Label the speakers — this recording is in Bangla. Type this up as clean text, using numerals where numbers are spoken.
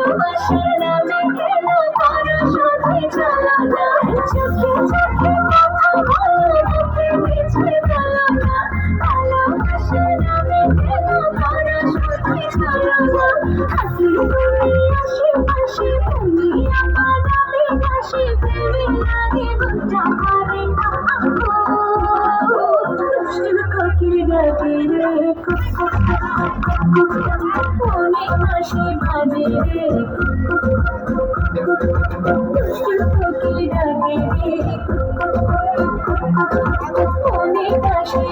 Speaker 1: ভালোবাসার নামে কেন করো শুধু ছলনা চোখে চোখে কথা বলো মুখে কিছুই বলো না ভালোবাসার নামে কেন করো শুধু ছলনা হাসি তুমি আশেপাশে তুমি আমার আশেপাশে প্রেমে লাগে বুঝা করে দুষ্টু কোকিল ডাকে রে অনেক হাসি বাজে রে দুষ্টু কোকিল ডাকে রে অনেক হাসি